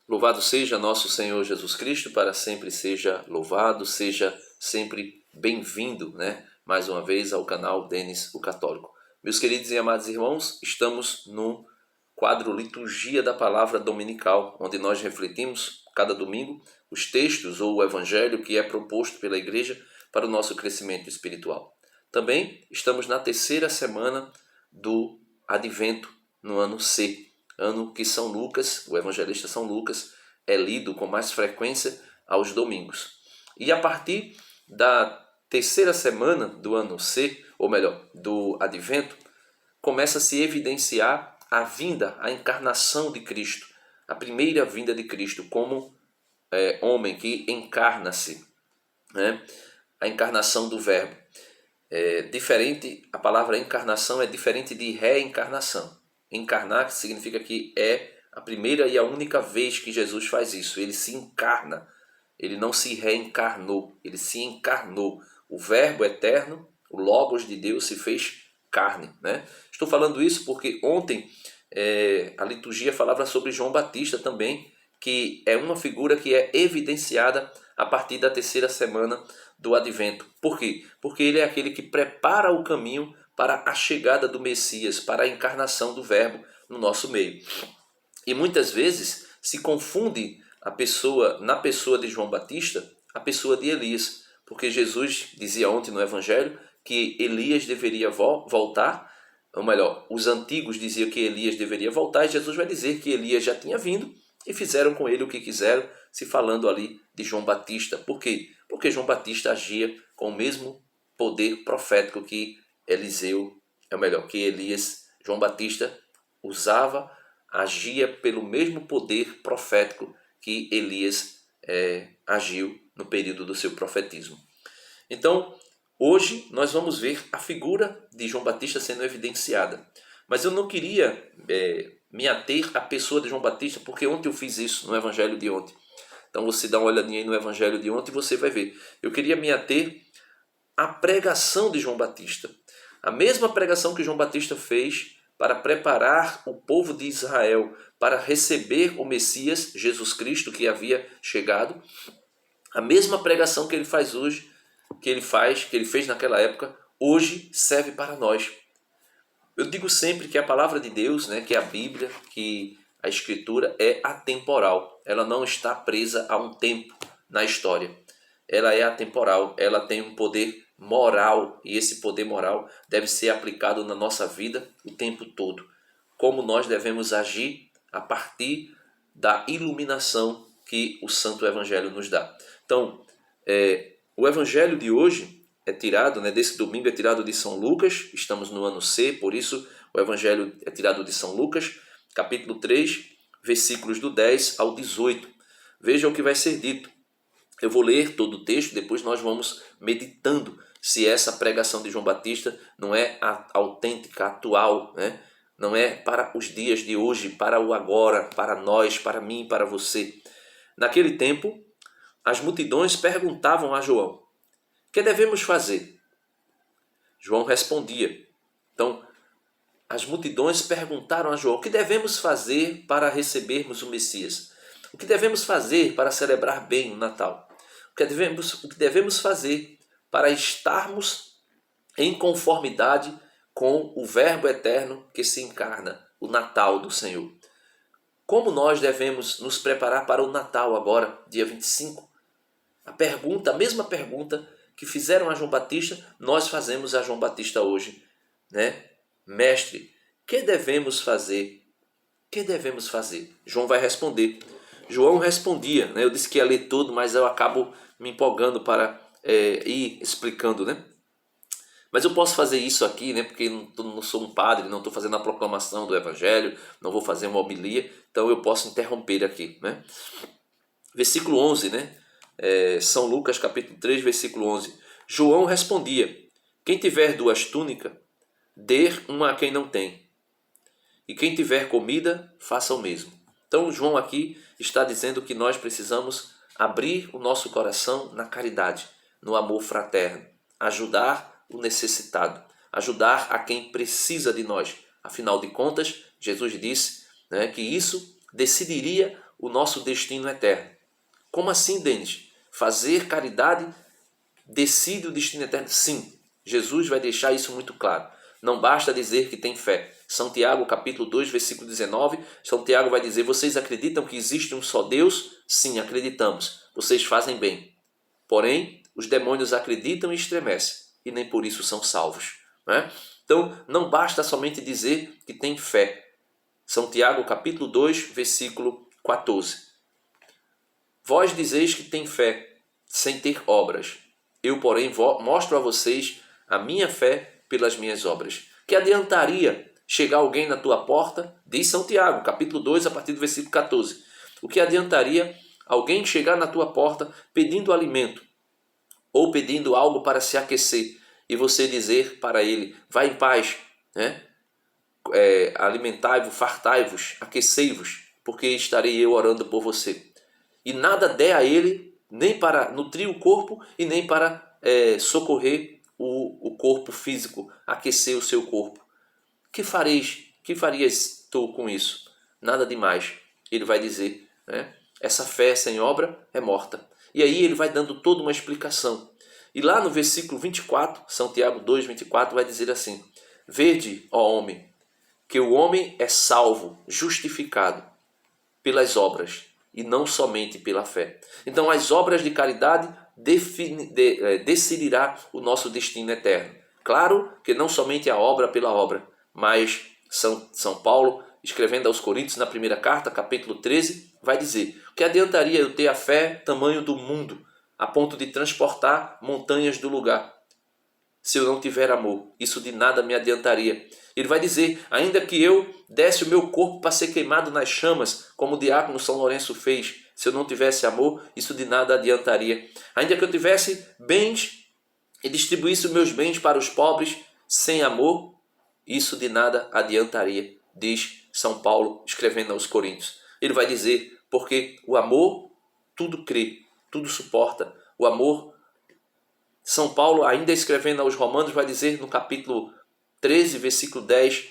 Louvado seja nosso Senhor Jesus Cristo, para sempre seja louvado, seja sempre bem-vindo, né? Mais uma vez ao canal Denis o Católico. Meus queridos e amados irmãos, estamos no quadro Liturgia da Palavra Dominical, onde nós refletimos cada domingo os textos ou o evangelho que é proposto pela igreja para o nosso crescimento espiritual. Também estamos na terceira semana do Advento, no ano C, ano que São Lucas, o evangelista São Lucas, é lido com mais frequência aos domingos. E a partir da terceira semana do ano C, ou melhor, do Advento, começa a se evidenciar a vinda, a encarnação de Cristo, a primeira vinda de Cristo como homem que encarna-se, né? A encarnação do Verbo. Diferente, a palavra encarnação é diferente de reencarnação. Encarnar significa que é a primeira e a única vez que Jesus faz isso. Ele se encarna. Ele não se reencarnou, ele se encarnou. O Verbo eterno, o Logos de Deus, se fez carne, né? Estou falando isso porque ontem a liturgia falava sobre João Batista também, que é uma figura que é evidenciada a partir da terceira semana do Advento. Por quê? Porque ele é aquele que prepara o caminho para a chegada do Messias, para a encarnação do Verbo no nosso meio. E muitas vezes se confunde a pessoa, na pessoa de João Batista, a pessoa de Elias, porque Jesus dizia ontem no Evangelho que Elias deveria voltar, ou melhor, os antigos diziam que Elias deveria voltar, e Jesus vai dizer que Elias já tinha vindo e fizeram com ele o que quiseram, se falando ali de João Batista. Por quê? Porque João Batista agia com o mesmo poder profético que Eliseu, é melhor, que Elias. João Batista agia pelo mesmo poder profético que Elias agiu no período do seu profetismo. Então, hoje nós vamos ver a figura de João Batista sendo evidenciada. Mas eu não queria me ater à pessoa de João Batista, porque ontem eu fiz isso no evangelho de ontem. Então você dá uma olhadinha aí no evangelho de ontem e você vai ver. Eu queria me ater à pregação de João Batista. A mesma pregação que João Batista fez para preparar o povo de Israel para receber o Messias, Jesus Cristo, que havia chegado. A mesma pregação que ele faz hoje, que ele fez naquela época, hoje serve para nós. Eu digo sempre que a palavra de Deus, né, que é a Bíblia, que a Escritura é atemporal. Ela não está presa a um tempo na história. Ela é atemporal, ela tem um poder moral, e esse poder moral deve ser aplicado na nossa vida o tempo todo. Como nós devemos agir a partir da iluminação que o Santo Evangelho nos dá. Então, o Evangelho de hoje é tirado, né, desse domingo é tirado de São Lucas, estamos no ano C, por isso o Evangelho é tirado de São Lucas, capítulo 3, versículos do 10 ao 18. Veja o que vai ser dito. Eu vou ler todo o texto, depois nós vamos meditando se essa pregação de João Batista não é autêntica, atual, né? Não é para os dias de hoje, para o agora, para nós, para mim, para você. Naquele tempo, as multidões perguntavam a João: que devemos fazer? João respondia. Então, as multidões perguntaram a João: o que devemos fazer para recebermos o Messias? O que devemos fazer para celebrar bem o Natal? O que devemos fazer para estarmos em conformidade com o Verbo eterno que se encarna, o Natal do Senhor? Como nós devemos nos preparar para o Natal agora, dia 25? A mesma pergunta que fizeram a João Batista, nós fazemos a João Batista hoje, né? Mestre, que devemos fazer? Que devemos fazer? João vai responder. João respondia, né? Eu disse que ia ler tudo, mas eu acabo me empolgando para ir explicando, né? Mas eu posso fazer isso aqui, né? Porque não sou um padre, não estou fazendo a proclamação do Evangelho, não vou fazer uma homilia, então eu posso interromper aqui, né? Versículo 11, né? São Lucas capítulo 3, versículo 11. João respondia: quem tiver 2 túnicas, dê uma a quem não tem. E quem tiver comida, faça o mesmo. Então João aqui está dizendo que nós precisamos abrir o nosso coração na caridade, no amor fraterno, ajudar o necessitado, ajudar a quem precisa de nós. Afinal de contas, Jesus disse, né, que isso decidiria o nosso destino eterno. Como assim, Denis? Fazer caridade decide o destino eterno? Sim, Jesus vai deixar isso muito claro. Não basta dizer que tem fé. São Tiago, capítulo 2, versículo 19, São Tiago vai dizer: vocês acreditam que existe um só Deus? Sim, acreditamos. Vocês fazem bem. Porém, os demônios acreditam e estremecem, e nem por isso são salvos. Né? Então, não basta somente dizer que tem fé. São Tiago, capítulo 2, versículo 14. Vós dizeis que tem fé, sem ter obras. Eu, porém, mostro a vocês a minha fé pelas minhas obras. Que adiantaria chegar alguém na tua porta? Diz São Tiago, capítulo 2, a partir do versículo 14. O que adiantaria alguém chegar na tua porta pedindo alimento ou pedindo algo para se aquecer e você dizer para ele: vá em paz, né? Alimentai-vos, fartai-vos, aquecei-vos, porque estarei eu orando por você. E nada der a ele, nem para nutrir o corpo e nem para socorrer o corpo físico, aquecer o seu corpo. Que farias tu com isso? Nada demais. Ele vai dizer, né? Essa fé sem obra é morta. E aí ele vai dando toda uma explicação. E lá no versículo 24, São Tiago 2, 24, vai dizer assim: vede, ó homem, que o homem é salvo, justificado pelas obras, e não somente pela fé. Então as obras de caridade decidirá o nosso destino eterno. Claro que não somente a obra pela obra, mas São Paulo, escrevendo aos Coríntios na primeira carta, capítulo 13, vai dizer: o que adiantaria eu ter a fé tamanho do mundo, a ponto de transportar montanhas do lugar? Se eu não tiver amor, isso de nada me adiantaria. Ele vai dizer: ainda que eu desse o meu corpo para ser queimado nas chamas, como o diácono São Lourenço fez, se eu não tivesse amor, isso de nada adiantaria. Ainda que eu tivesse bens e distribuísse os meus bens para os pobres, sem amor, isso de nada adiantaria, diz São Paulo, escrevendo aos Coríntios. Ele vai dizer: porque o amor tudo crê, tudo suporta. O amor, São Paulo, ainda escrevendo aos Romanos, vai dizer no capítulo 13, versículo 10,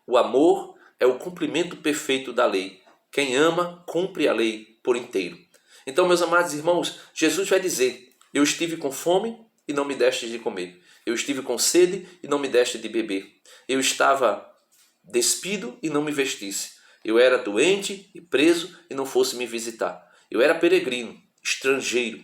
o amor é o cumprimento perfeito da lei. Quem ama, cumpre a lei por inteiro. Então, meus amados irmãos, Jesus vai dizer: eu estive com fome e não me deste de comer. Eu estive com sede e não me deste de beber. Eu estava despido e não me vestisse. Eu era doente e preso e não fosse me visitar. Eu era peregrino, estrangeiro,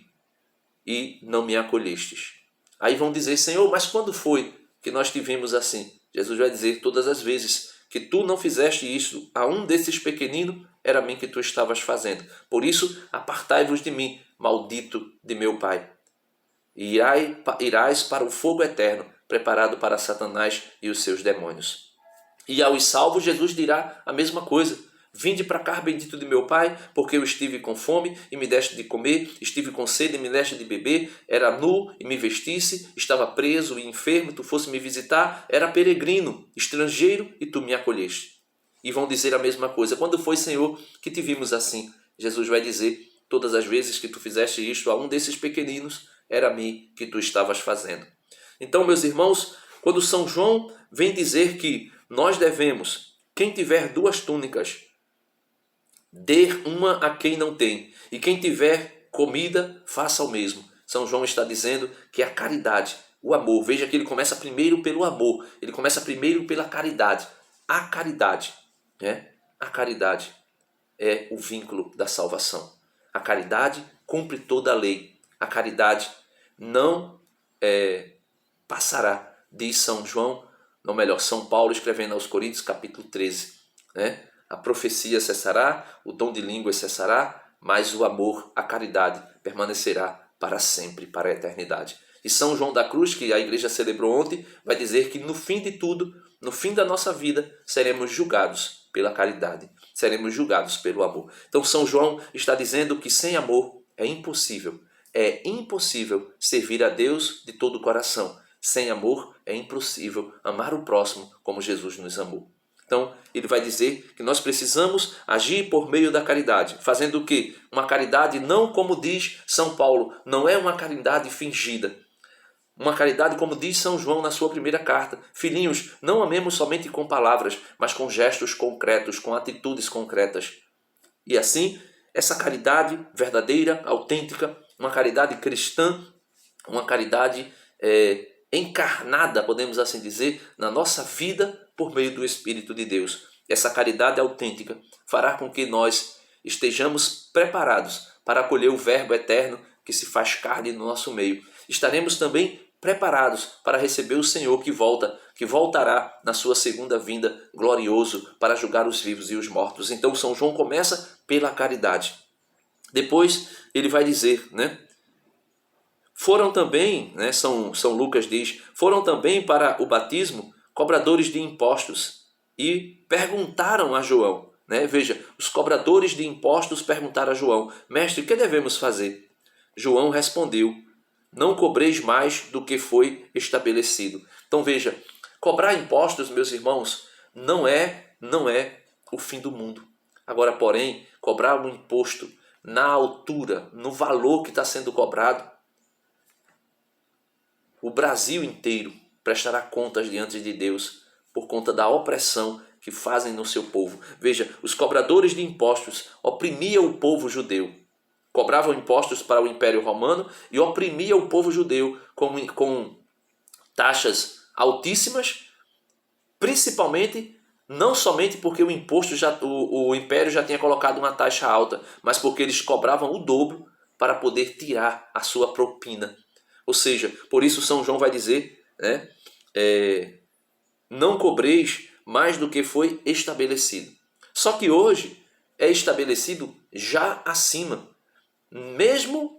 e não me acolhestes. Aí vão dizer: Senhor, mas quando foi que nós tivemos assim? Jesus vai dizer: todas as vezes que tu não fizeste isso a um desses pequeninos, era a mim que tu estavas fazendo. Por isso, apartai-vos de mim, maldito de meu Pai. E irás para o fogo eterno, preparado para Satanás e os seus demônios. E aos salvos, Jesus dirá a mesma coisa: vinde para cá, bendito de meu Pai, porque eu estive com fome e me deste de comer, estive com sede e me deste de beber, era nu e me vestisse, estava preso e enfermo e tu fosse me visitar, era peregrino, estrangeiro e tu me acolheste. E vão dizer a mesma coisa: quando foi, Senhor, que te vimos assim? Jesus vai dizer: todas as vezes que tu fizeste isto a um desses pequeninos, era a mim que tu estavas fazendo. Então, meus irmãos, quando São João vem dizer que nós devemos, quem tiver 2 túnicas, dê uma a quem não tem, e quem tiver comida, faça o mesmo. São João está dizendo que a caridade, o amor, veja que ele começa primeiro pelo amor, ele começa primeiro pela caridade. A caridade, né? A caridade é o vínculo da salvação. A caridade cumpre toda a lei. A caridade não passará, diz São João, ou melhor, São Paulo escrevendo aos Coríntios, capítulo 13, né? A profecia cessará, o dom de línguas cessará, mas o amor, a caridade, permanecerá para sempre, para a eternidade. E São João da Cruz, que a igreja celebrou ontem, vai dizer que no fim de tudo, no fim da nossa vida, seremos julgados pela caridade, seremos julgados pelo amor. Então São João está dizendo que sem amor é impossível servir a Deus de todo o coração. Sem amor é impossível amar o próximo como Jesus nos amou. Então, ele vai dizer que nós precisamos agir por meio da caridade. Fazendo o quê? Uma caridade não, como diz São Paulo, não é uma caridade fingida. Uma caridade, como diz São João na sua primeira carta: filhinhos, não amemos somente com palavras, mas com gestos concretos, com atitudes concretas. E assim, essa caridade verdadeira, autêntica, uma caridade cristã, uma caridade encarnada, podemos assim dizer, na nossa vida por meio do Espírito de Deus. Essa caridade autêntica fará com que nós estejamos preparados para acolher o Verbo eterno que se faz carne no nosso meio. Estaremos também preparados para receber o Senhor que voltará na sua segunda vinda, glorioso, para julgar os vivos e os mortos. Então São João começa pela caridade. Depois ele vai dizer, né? Foram também, né, São Lucas diz, foram também para o batismo cobradores de impostos e perguntaram a João, né? Veja, os cobradores de impostos perguntaram a João, mestre, o que devemos fazer? João respondeu, não cobreis mais do que foi estabelecido. Então veja, cobrar impostos, meus irmãos, não é o fim do mundo. Agora, porém, cobrar um imposto na altura, no valor que está sendo cobrado, o Brasil inteiro prestará contas diante de Deus por conta da opressão que fazem no seu povo. Veja, os cobradores de impostos oprimiam o povo judeu. Cobravam impostos para o Império Romano e oprimiam o povo judeu com taxas altíssimas, principalmente, não somente porque o Império já tinha colocado uma taxa alta, mas porque eles cobravam o dobro para poder tirar a sua propina. Ou seja, por isso São João vai dizer, né, não cobreis mais do que foi estabelecido. Só que hoje é estabelecido já acima. Mesmo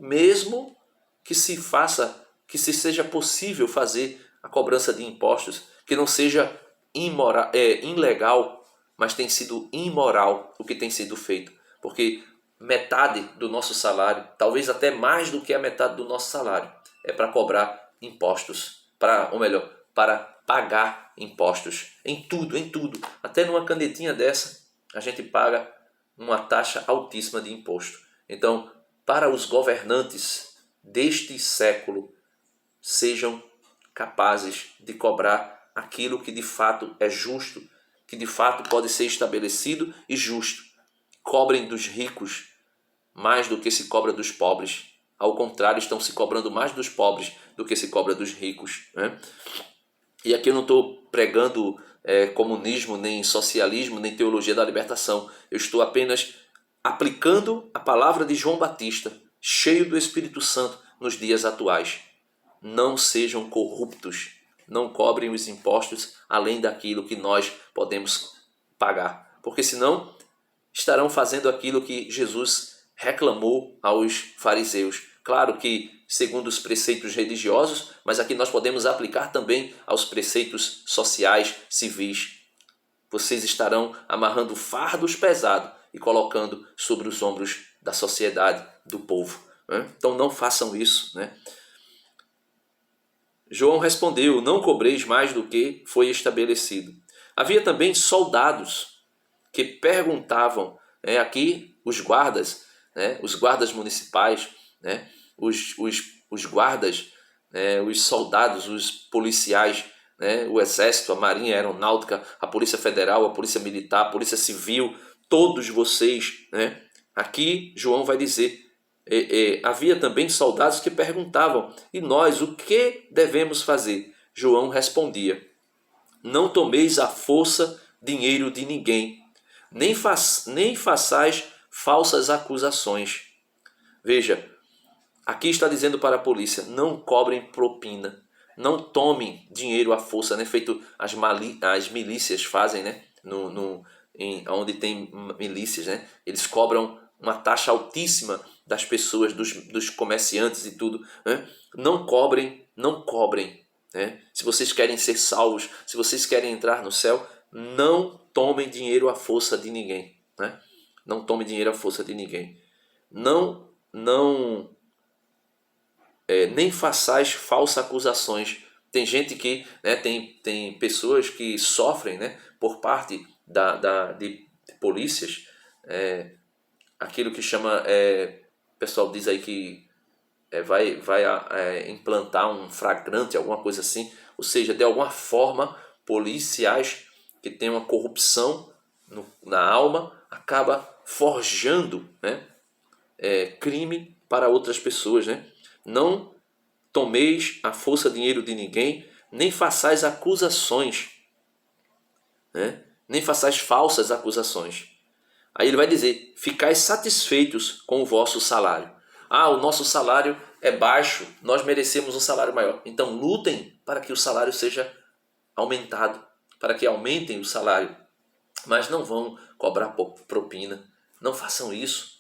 que se seja possível fazer a cobrança de impostos, que não seja ilegal, mas tem sido imoral o que tem sido feito. Porque metade do nosso salário, talvez até mais do que a metade do nosso salário, é para cobrar impostos, para pagar impostos em tudo. Até numa canetinha dessa, a gente paga uma taxa altíssima de imposto. Então, para os governantes deste século, sejam capazes de cobrar aquilo que de fato é justo, que de fato pode ser estabelecido e justo. Cobrem dos ricos mais do que se cobra dos pobres. Ao contrário, estão se cobrando mais dos pobres do que se cobra dos ricos, né? E aqui eu não estou pregando comunismo, nem socialismo, nem teologia da libertação. Eu estou apenas aplicando a palavra de João Batista, cheio do Espírito Santo, nos dias atuais. Não sejam corruptos, não cobrem os impostos além daquilo que nós podemos pagar, porque senão estarão fazendo aquilo que Jesus reclamou aos fariseus. Claro que segundo os preceitos religiosos, mas aqui nós podemos aplicar também aos preceitos sociais, civis. Vocês estarão amarrando fardos pesados e colocando sobre os ombros da sociedade, do povo, né? Então não façam isso, né? João respondeu, não cobreis mais do que foi estabelecido. Havia também soldados que perguntavam, né, aqui os guardas, né, os guardas municipais, né, os guardas, né, os soldados, os policiais, né, o exército, a marinha, a aeronáutica, a polícia federal, a polícia militar, a polícia civil, todos vocês, né, aqui João vai dizer, havia também soldados que perguntavam, e nós, o que devemos fazer? João respondia, não tomeis à força dinheiro de ninguém, nem façais falsas acusações. Veja, aqui está dizendo para a polícia, não cobrem propina, não tomem dinheiro à força, né? Feito as milícias fazem, né? Onde tem milícias, né? Eles cobram uma taxa altíssima das pessoas, dos comerciantes e tudo, né? Não cobrem, né? Se vocês querem ser salvos, se vocês querem entrar no céu, não tomem dinheiro à força de ninguém, né? Não tomem dinheiro à força de ninguém. Nem façais falsas acusações. Tem gente que, né, tem pessoas que sofrem, né, por parte de polícias, aquilo que chama, o pessoal diz aí que vai implantar um flagrante, alguma coisa assim, ou seja, de alguma forma, policiais que têm uma corrupção na alma, acaba forjando, né, crime para outras pessoas, né? Não tomeis à força dinheiro de ninguém, nem façais acusações, né? Nem façais falsas acusações. Aí ele vai dizer, ficais satisfeitos com o vosso salário. Ah, o nosso salário é baixo, nós merecemos um salário maior. Então lutem para que o salário seja aumentado, para que aumentem o salário. Mas não vão cobrar propina, não façam isso.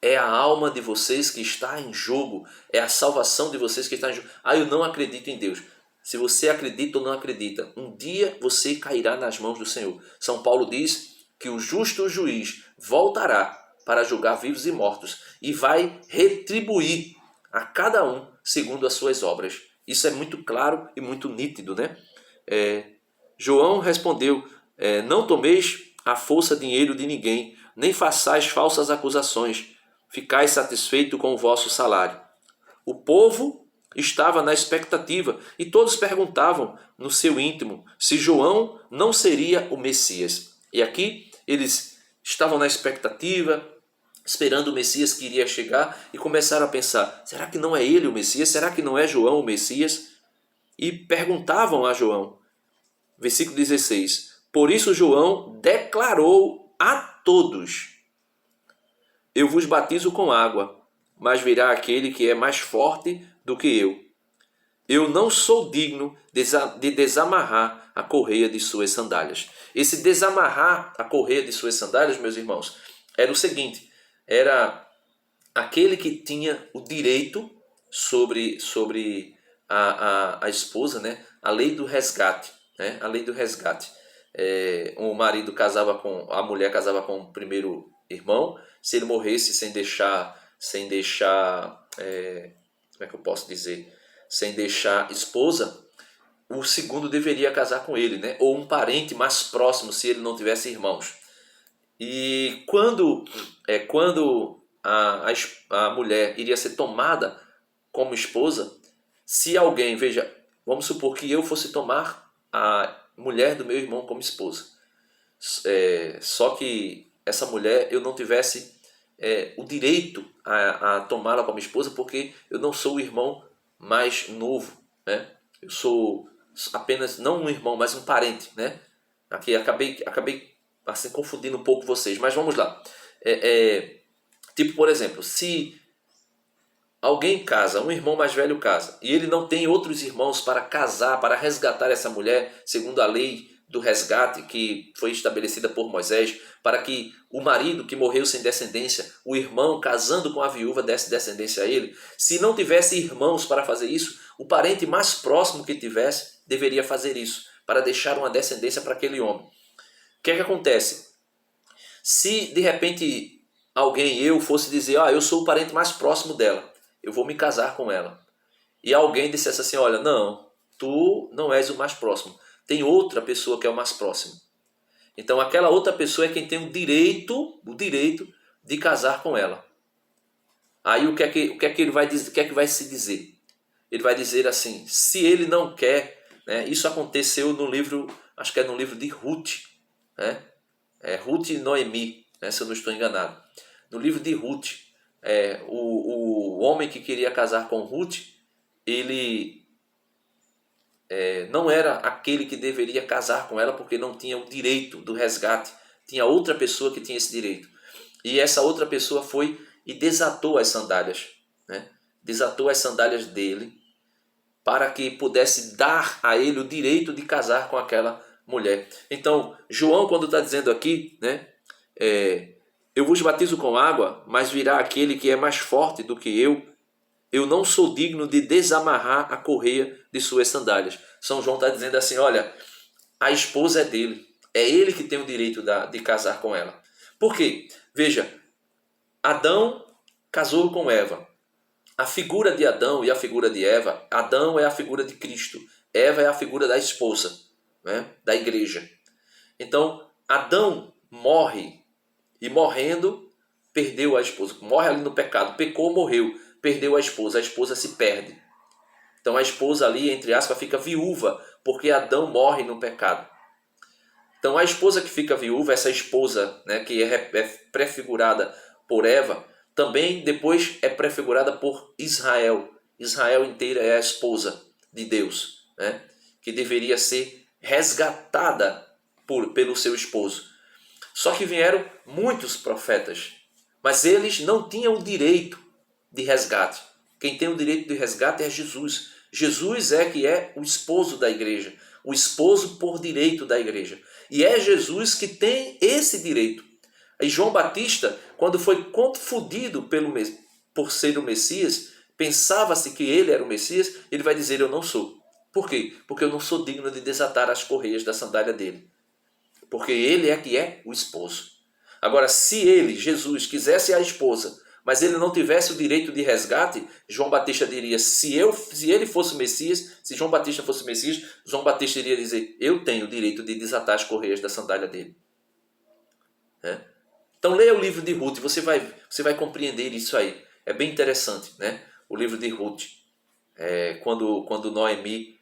É a alma de vocês que está em jogo, é a salvação de vocês que está em jogo. Ah, eu não acredito em Deus. Se você acredita ou não acredita, um dia você cairá nas mãos do Senhor. São Paulo diz que o justo juiz voltará para julgar vivos e mortos e vai retribuir a cada um segundo as suas obras. Isso é muito claro e muito nítido, né? João respondeu, não tomeis à força dinheiro de ninguém, nem façais falsas acusações, ficais satisfeito com o vosso salário. O povo estava na expectativa e todos perguntavam no seu íntimo se João não seria o Messias. E aqui eles estavam na expectativa, esperando o Messias que iria chegar e começaram a pensar, será que não é ele o Messias? Será que não é João o Messias? E perguntavam a João, versículo 16, por isso João declarou a todos, eu vos batizo com água, mas virá aquele que é mais forte do que eu. Eu não sou digno de desamarrar a correia de suas sandálias. Esse desamarrar a correia de suas sandálias, meus irmãos, era o seguinte, era aquele que tinha o direito sobre a esposa, né? A lei do resgate, né? A lei do resgate. O marido casava com, a mulher casava com o primeiro irmão, se ele morresse sem deixar, como é que eu posso dizer, sem deixar esposa, o segundo deveria casar com ele, né? Ou um parente mais próximo, se ele não tivesse irmãos. E quando a mulher iria ser tomada como esposa, se alguém, veja, vamos supor que eu fosse tomar a mulher do meu irmão como esposa, só que essa mulher eu não tivesse o direito a tomá-la como esposa, porque eu não sou o irmão mais novo, né? Eu sou apenas, não um irmão, mas um parente, né? Aqui acabei assim, confundindo um pouco vocês, mas vamos lá. Tipo, por exemplo, se alguém casa, um irmão mais velho casa, e ele não tem outros irmãos para casar, para resgatar essa mulher, segundo a lei do resgate que foi estabelecida por Moisés, para que o marido que morreu sem descendência, o irmão casando com a viúva desse descendência a ele, se não tivesse irmãos para fazer isso, o parente mais próximo que tivesse deveria fazer isso, para deixar uma descendência para aquele homem. O que é que acontece? Se de repente eu fosse dizer, eu sou o parente mais próximo dela, eu vou me casar com ela, e alguém dissesse assim, olha, não, tu não és o mais próximo, tem outra pessoa que é o mais próximo. Então aquela outra pessoa é quem tem o direito de casar com ela. Aí o que é que ele vai dizer, o que é que vai se dizer? Ele vai dizer assim, se ele não quer, né, isso aconteceu no livro, acho que é no livro de Ruth, né? Ruth e Noemi, né, se eu não estou enganado. No livro de Ruth, o homem que queria casar com Ruth, ele não era aquele que deveria casar com ela porque não tinha o direito do resgate. Tinha outra pessoa que tinha esse direito. E essa outra pessoa foi e desatou as sandálias, né? Desatou as sandálias dele para que pudesse dar a ele o direito de casar com aquela mulher. Então, João, quando está dizendo aqui, né? Eu vos batizo com água, mas virá aquele que é mais forte do que eu não sou digno de desamarrar a correia de suas sandálias. São João está dizendo assim, olha, a esposa é dele, é ele que tem o direito de casar com ela. Por quê? Veja, Adão casou com Eva. A figura de Adão e a figura de Eva, Adão é a figura de Cristo, Eva é a figura da esposa, né, da igreja. Então, Adão morre e morrendo, perdeu a esposa. Morre ali no pecado, pecou, morreu. Perdeu a esposa se perde. Então a esposa ali, entre aspas, fica viúva, porque Adão morre no pecado. Então a esposa que fica viúva, essa esposa, né, que é prefigurada por Eva, Também depois é prefigurada por Israel. Israel inteira é a esposa de Deus, né? Que deveria ser resgatada pelo seu esposo. Só que vieram muitos profetas, mas eles não tinham o direito de resgate. Quem tem o direito de resgate é Jesus. Jesus é que é o esposo da igreja, o esposo por direito da igreja. E é Jesus que tem esse direito. E João Batista, quando foi confundido por ser o Messias, pensava-se que ele era o Messias, ele vai dizer: eu não sou. Por quê? Porque eu não sou digno de desatar as correias da sandália dele. Porque ele é que é o esposo. Agora, se ele, Jesus, quisesse a esposa, mas ele não tivesse o direito de resgate, João Batista diria: se ele fosse o Messias, se João Batista fosse o Messias, João Batista iria dizer: eu tenho o direito de desatar as correias da sandália dele. Né? Então leia o livro de Ruth, você vai compreender isso aí. É bem interessante, né? O livro de Ruth. Quando Noemi,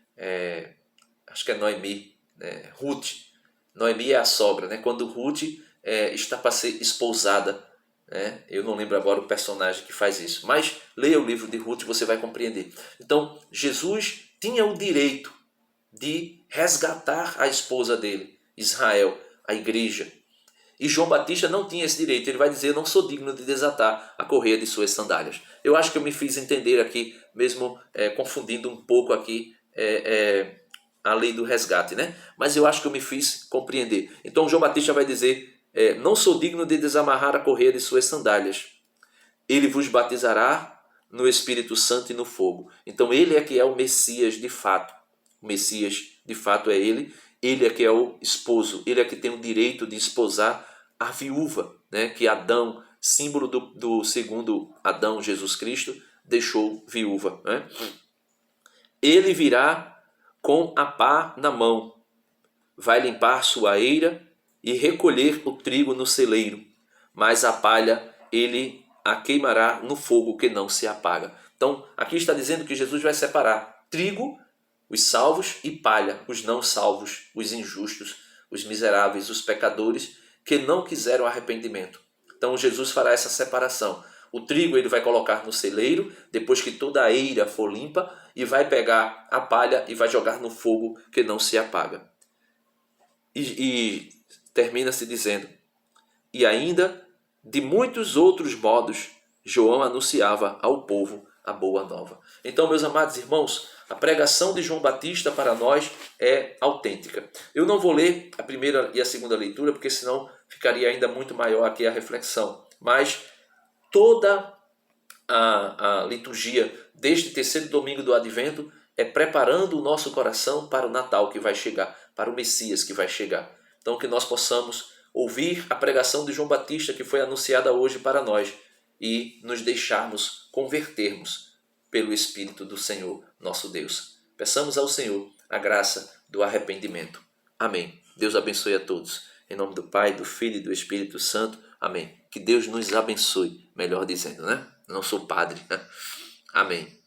acho que é Noemi, né? Ruth. Noemi é a sogra, né? Quando Ruth está para ser esposada, né? Eu não lembro agora o personagem que faz isso, mas leia o livro de Ruth e você vai compreender. Então, Jesus tinha o direito de resgatar a esposa dele, Israel, a igreja. E João Batista não tinha esse direito. Ele vai dizer: eu não sou digno de desatar a correia de suas sandálias. Eu acho que eu me fiz entender aqui, mesmo confundindo um pouco aqui a lei do resgate, né? Mas eu acho que eu me fiz compreender. Então João Batista vai dizer: não sou digno de desamarrar a correia de suas sandálias. Ele vos batizará no Espírito Santo e no fogo. Então ele é que é o Messias de fato. O Messias de fato é ele. Ele é que é o esposo. Ele é que tem o direito de esposar a viúva, né? Que Adão, símbolo do segundo Adão, Jesus Cristo, deixou viúva, né? Ele virá com a pá na mão, vai limpar sua eira e recolher o trigo no celeiro, mas a palha ele a queimará no fogo que não se apaga. Então, aqui está dizendo que Jesus vai separar trigo, os salvos, e palha, os não salvos, os injustos, os miseráveis, os pecadores que não quiseram arrependimento. Então, Jesus fará essa separação. O trigo ele vai colocar no celeiro, depois que toda a eira for limpa, e vai pegar a palha e vai jogar no fogo que não se apaga. E termina-se dizendo: e ainda de muitos outros modos João anunciava ao povo a boa nova. Então, meus amados irmãos, a pregação de João Batista para nós é autêntica. Eu não vou ler a primeira e a segunda leitura, porque senão ficaria ainda muito maior aqui a reflexão. Mas toda a liturgia deste terceiro domingo do Advento é preparando o nosso coração para o Natal que vai chegar, para o Messias que vai chegar. Então, que nós possamos ouvir a pregação de João Batista que foi anunciada hoje para nós e nos deixarmos convertermos pelo Espírito do Senhor, nosso Deus. Peçamos ao Senhor a graça do arrependimento. Amém. Deus abençoe a todos. Em nome do Pai, do Filho e do Espírito Santo. Amém. Que Deus nos abençoe, melhor dizendo, né? Não sou padre. Amém.